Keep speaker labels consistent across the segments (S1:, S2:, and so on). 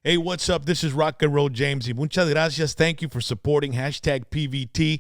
S1: Hey, what's up? This is RocknRollJames. Y muchas gracias. Thank you for supporting hashtag PVT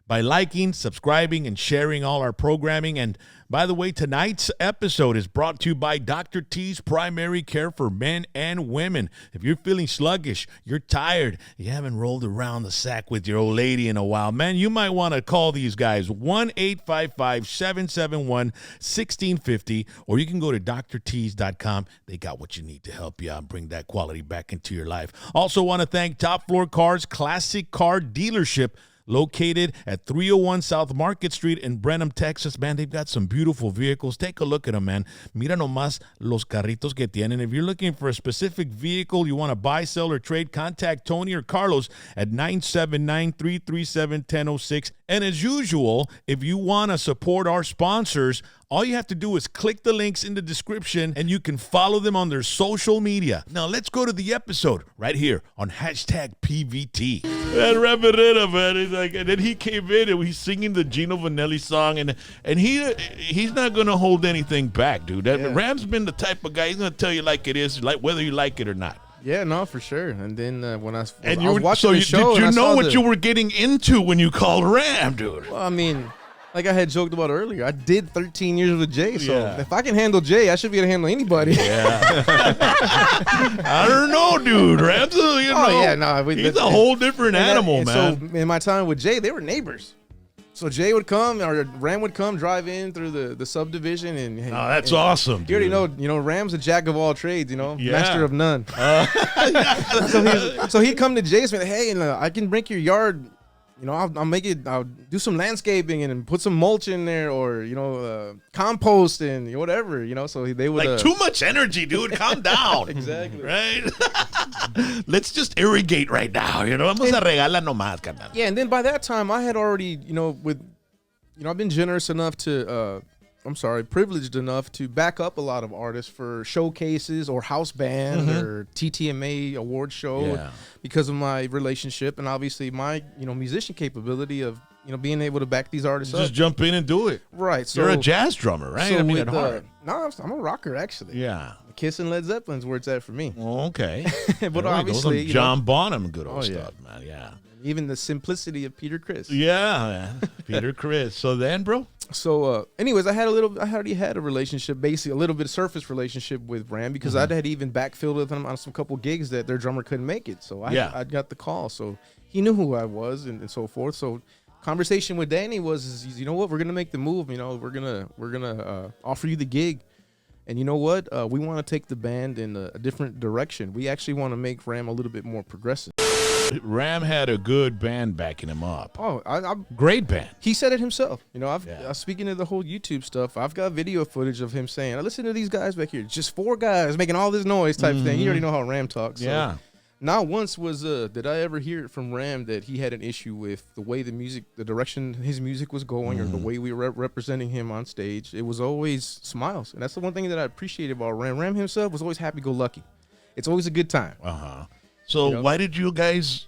S1: by liking, subscribing, and sharing all our programming. And by the way, tonight's episode is brought to you by Dr. T's Primary Care for Men and Women. If you're feeling sluggish, you're tired, you haven't rolled around the sack with your old lady in a while, man, you might want to call these guys 1-855-771-1650, or you can go to drtees.com. They got what you need to help you out and bring that quality back into your life. Also want to thank Top Floor Cars Classic Car Dealership, located at 301 South Market Street in Brenham, Texas. Man, they've got some beautiful vehicles. Take a look at them, man. Mira nomás los carritos que tienen. If you're looking for a specific vehicle you want to buy, sell, or trade, contact Tony or Carlos at 979-337-1006. And as usual, if you want to support our sponsors, all you have to do is click the links in the description and you can follow them on their social media. Now, let's go to the episode right here on hashtag PVT. That Herrera, man, he's like, and then he came in and he's singing the Gino Vanelli song, and he's not going to hold anything back, dude. Ram's been the type of guy, he's going to tell you like it is, like whether you like it or not.
S2: Yeah, no, for sure. And then when I was watching the show,
S1: did you know what you were getting into when you called Ram, dude?
S2: Well, I mean, like I had joked about earlier, I did 13 years with Jay, so if I can handle Jay, I should be able to handle anybody.
S1: Yeah. I don't know, dude. Ram's he's a whole different animal, man.
S2: So in my time with Jay, they were neighbors. So Jay would come, or Ram would come, drive in through the subdivision, and
S1: that's awesome.
S2: You already know, Ram's a jack of all trades, master of none. So he'd come to Jay and say, hey, I can break your yard. I'll do some landscaping and put some mulch in there, or compost and whatever. So they would
S1: like too much energy, dude. Calm down.
S2: Exactly.
S1: Right. Let's just irrigate right now. Vamos a regalar nomás, carnal.
S2: Yeah, and then by that time I had already, I've been generous enough to, privileged enough to back up a lot of artists for showcases or house band or TTMA award show because of my relationship and obviously my, musician capability of, being able to back these artists
S1: up. Just jump in and do it.
S2: Right. So
S1: you're a jazz drummer, right?
S2: So
S1: at heart.
S2: No, I'm a rocker, actually.
S1: Yeah.
S2: Kiss and Led Zeppelin's where it's at for me.
S1: Okay.
S2: But obviously,
S1: John Bonham, good old stuff, man. Yeah.
S2: Even the simplicity of Peter Criss.
S1: Yeah, man. Peter Criss. So then, bro?
S2: So, anyways, I already had a relationship, basically a little bit of surface relationship with Ram because I had even backfilled with him on some couple gigs that their drummer couldn't make it. So I got the call. So he knew who I was and so forth. So conversation with Danny was, you know what, we're gonna make the move. We're gonna offer you the gig. And you know what? We want to take the band in a different direction. We actually want to make Ram a little bit more progressive.
S1: Ram had a good band backing him up.
S2: Oh,
S1: great band.
S2: He said it himself. Speaking of the whole YouTube stuff, I've got video footage of him saying, I listen to these guys back here. Just 4 guys making all this noise type thing. You already know how Ram talks. So not once did I ever hear it from Ram that he had an issue with the way the direction his music was going or the way we were representing him on stage. It was always smiles. And that's the one thing that I appreciate about Ram. Ram himself was always happy-go-lucky. It's always a good time.
S1: So why did you guys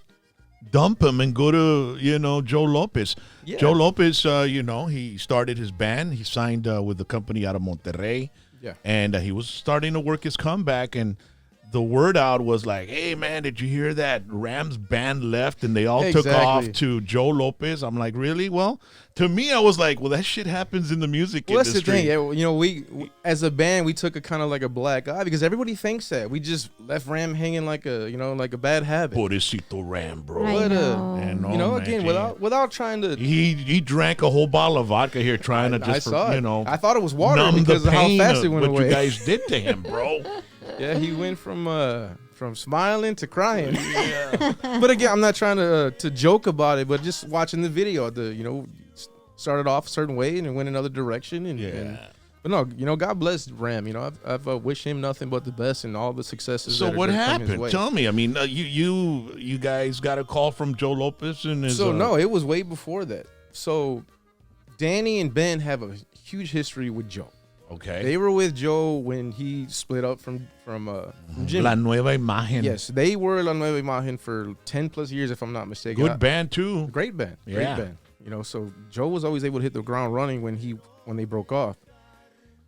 S1: dump him and go to, Joe Lopez?
S2: Yeah.
S1: Joe Lopez, he started his band. He signed with the company out of Monterrey.
S2: Yeah.
S1: And he was starting to work his comeback. And the word out was like, hey, man, did you hear that Ram's band left and they all took off to Joe Lopez? I'm like, really? Well, to me, I was like, well, that shit happens in the music industry.
S2: That's the thing. Yeah, we as a band, we took a kind of like a black eye because everybody thinks that. We just left Ram hanging like a bad habit.
S1: Pobrecito Ram, bro.
S2: But, again, without trying to...
S1: He drank a whole bottle of vodka here trying to just,
S2: I thought it was water because of how fast it went away.
S1: What you guys did to him, bro.
S2: Yeah, he went from smiling to crying. Yeah. But again, I'm not trying to joke about it, but just watching the video, started off a certain way and it went another direction. But no, God bless Ram. I've wished him nothing but the best and all the successes.
S1: So what happened? Tell me. I mean, you guys got a call from Joe Lopez and his.
S2: So no, it was way before that. So Danny and Ben have a huge history with Joe.
S1: Okay.
S2: They were with Joe when he split up from Jimmy.
S1: La Nueva Imagen.
S2: Yes, they were La Nueva Imagen for 10 plus years, if I'm not mistaken.
S1: Good band too.
S2: Great band. Great band. So Joe was always able to hit the ground running when they broke off.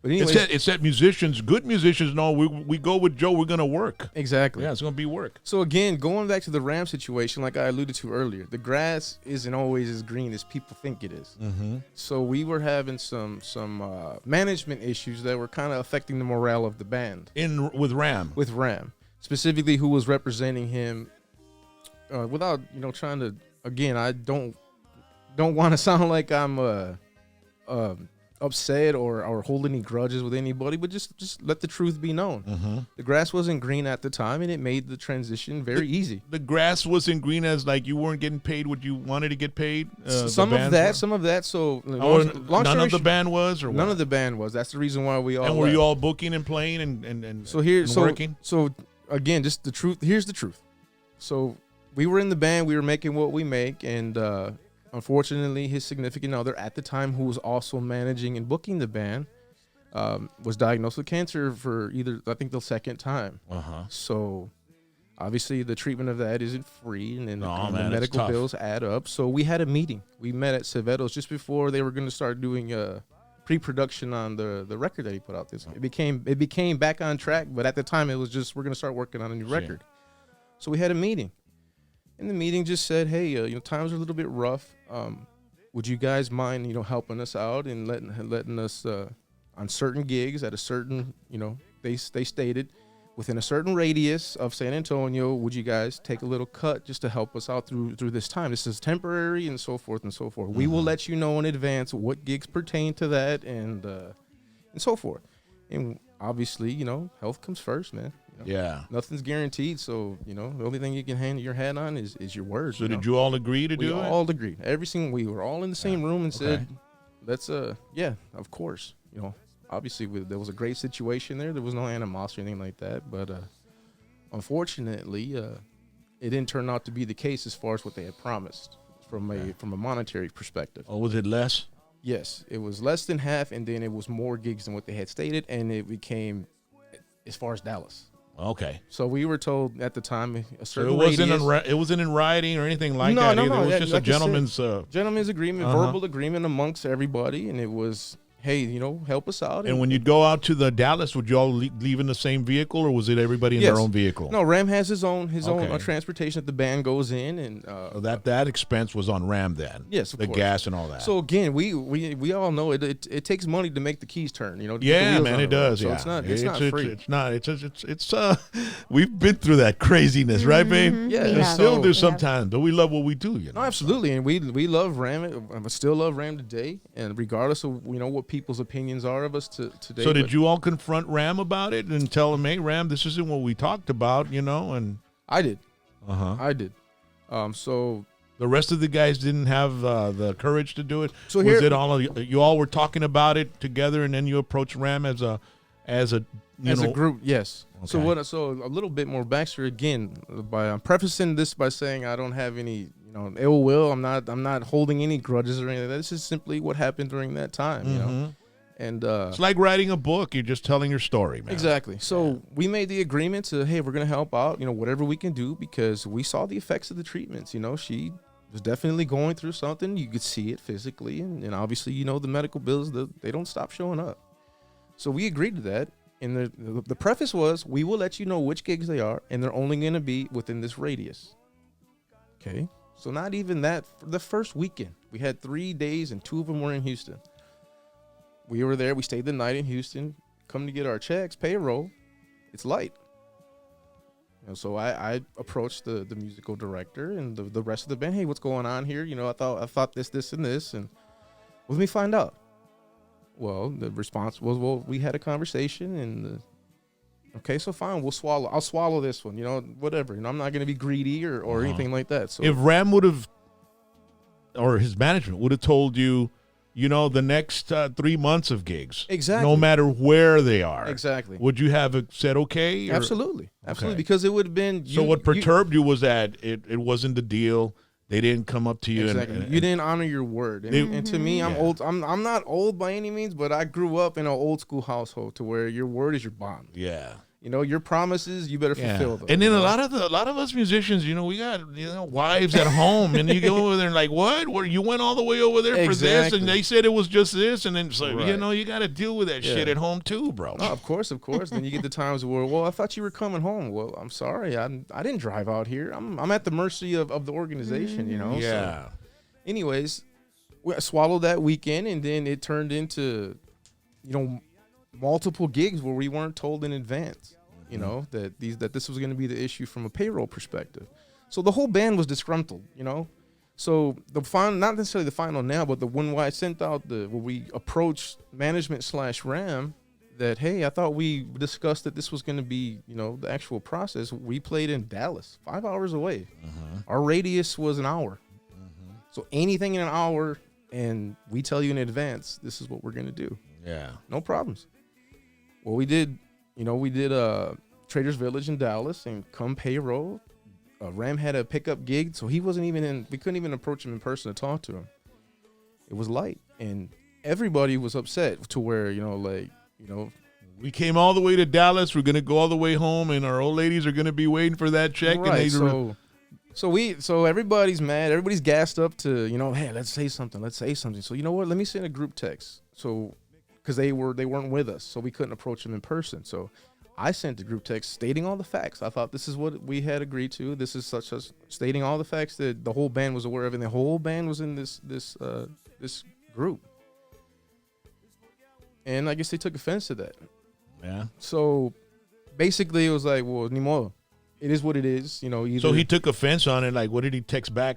S2: But anyways,
S1: it's that musicians, good musicians know we go with Joe, we're going to work.
S2: Exactly.
S1: Yeah, it's going to be work.
S2: So again, going back to the Ram situation, like I alluded to earlier, the grass isn't always as green as people think it is.
S1: Mm-hmm.
S2: So we were having some management issues that were kind of affecting the morale of the band.
S1: With Ram.
S2: With Ram, specifically who was representing him, without trying to. Again, I don't want to sound like I'm upset or hold any grudges with anybody, but just let the truth be known.
S1: Mm-hmm.
S2: The grass wasn't green at the time, and it made the transition very easy.
S1: The grass wasn't green as like you weren't getting paid what you wanted to get paid.
S2: Some of that. So
S1: none of the band was, or
S2: none
S1: what?
S2: of the band was. That's the reason why we all.
S1: And were you all booking and playing and working?
S2: So again, just the truth. Here's the truth. So we were in the band. We were making what we make, and unfortunately, his significant other at the time, who was also managing and booking the band, was diagnosed with cancer for I think the second time.
S1: Uh-huh.
S2: So obviously the treatment of that isn't free, and then the
S1: man,
S2: medical bills add up. So we had a meeting. We met at Ceveto's just before they were going to start doing pre-production on the record that he put out. It became back on track, but at the time it was just, we're going to start working on a new record. So we had a meeting. And the meeting just said, hey, times are a little bit rough. Would you guys mind, helping us out and letting us on certain gigs at a certain, they stated within a certain radius of San Antonio, would you guys take a little cut just to help us out through this time? This is temporary and so forth and so forth. Mm-hmm. We will let you know in advance what gigs pertain to that and so forth. And obviously, health comes first, man.
S1: Yeah.
S2: Nothing's guaranteed, so, the only thing you can hang your hat on is your word.
S1: So did you all agree to do it?
S2: We all agreed. We were all in the same room and said, let's, yeah, of course. Obviously, there was a great situation there. There was no animosity or anything like that, but unfortunately, it didn't turn out to be the case as far as what they had promised from a monetary perspective.
S1: Oh, was it less?
S2: Yes, it was less than half, and then it was more gigs than what they had stated, and it became as far as Dallas.
S1: Okay.
S2: So we were told at the time a certain
S1: it wasn't in writing or anything like that either. It was just like a
S2: gentleman's agreement, verbal agreement amongst everybody, and it was, hey, help us out.
S1: And when you'd go out to the Dallas, would you all leave in the same vehicle, or was it everybody in their own vehicle?
S2: No, Ram has his own transportation that the band goes in, and
S1: so that expense was on Ram then.
S2: Yes, of course.
S1: The gas and all that.
S2: So again, we all know it takes money to make the keys turn.
S1: Yeah, man, it does.
S2: So
S1: yeah,
S2: it's not free.
S1: It's not. It's we've been through that craziness, right, babe?
S2: Yeah,
S1: we still do sometimes, but we love what we do.
S2: No, absolutely, and we love Ram. I still love Ram today, and regardless of what people's opinions are of us today.
S1: So did you all confront Ram about it and tell him, hey, Ram, this isn't what we talked about, and
S2: I did.
S1: I
S2: did. So
S1: the rest of the guys didn't have the courage to do it.
S2: So
S1: was it all you all were talking about it together, and then you approached Ram as a
S2: group? Yes.
S1: Okay.
S2: So a little bit more backstory again. I'm prefacing this by saying I don't have any ill will. I'm not holding any grudges or anything. This is simply what happened during that time. And
S1: it's like writing a book. You're just telling your story, man.
S2: Exactly. So we made the agreement to, hey, we're going to help out, whatever we can do, because we saw the effects of the treatments. She was definitely going through something. You could see it physically. And obviously, the medical bills, they don't stop showing up. So we agreed to that. And the preface was, we will let you know which gigs they are, and they're only going to be within this radius. Okay. So not even that. For the first weekend, we had 3 days, and 2 of them were in Houston. We were there. We stayed the night in Houston. Come to get our checks, payroll. It's light. So I approached the musical director and the rest of the band. Hey, what's going on here? I thought this, and this, and let me find out. Well, the response was, well, we had a conversation, and okay, so fine, I'll swallow this one. Whatever. I'm not going to be greedy or anything like that. So
S1: if Ram would have, or his management would have told you, the next 3 months of gigs.
S2: Exactly.
S1: No matter where they are.
S2: Exactly.
S1: Would you have said okay? Or?
S2: Absolutely.
S1: Okay.
S2: Because it would have been.
S1: So what perturbed you was that it wasn't the deal. They didn't come up to you.
S2: Exactly. And you didn't honor your word. And to me, I'm old. I'm not old by any means, but I grew up in an old school household to where your word is your bond.
S1: Yeah.
S2: You know, your promises, you better fulfill them.
S1: And then a lot of us musicians, you know, we got wives at home, and you go over there and like, what? Where you went all the way over there for this, and they said it was just this, and then it's like, you know, you got to deal with that shit at home too, bro.
S2: Oh, of course. Then you get the times where, well, I thought you were coming home. Well, I'm sorry, I didn't drive out here. I'm at the mercy of the organization, you know.
S1: Yeah.
S2: So, anyways, I swallowed that weekend, and then it turned into, you know, multiple gigs where we weren't told in advance, you know, that this was going to be the issue from a payroll perspective. So the whole band was disgruntled, you know. So the final, not necessarily the final now, but when I sent out when we approached management / Ram, that, hey, I thought we discussed that this was going to be, you know, the actual process. We played in Dallas, 5 hours away. Our radius was an hour. So anything in an hour, and we tell you in advance, this is what we're going to do.
S1: Yeah.
S2: No problems. Well, we did Traders Village in Dallas, and come payroll, Ram had a pickup gig, so he wasn't even in. We couldn't even approach him in person to talk to him. It was light, and everybody was upset to where, you know, like, you know,
S1: we came all the way to Dallas. We're gonna go all the way home, and our old ladies are gonna be waiting for that check.
S2: Right. So everybody's mad. Everybody's gassed up to, you know, hey, let's say something. So you know what? Let me send a group text. So, because they weren't with us, so we couldn't approach them in person. So I sent the group text stating all the facts. I thought this is what we had agreed to. This is such as stating all the facts that the whole band was aware of, and the whole band was in this group. And I guess they took offense to that.
S1: Yeah.
S2: So basically, it was like, well, ni modo. It is what it is, you know.
S1: So he took offense on it. Like, what did he text back?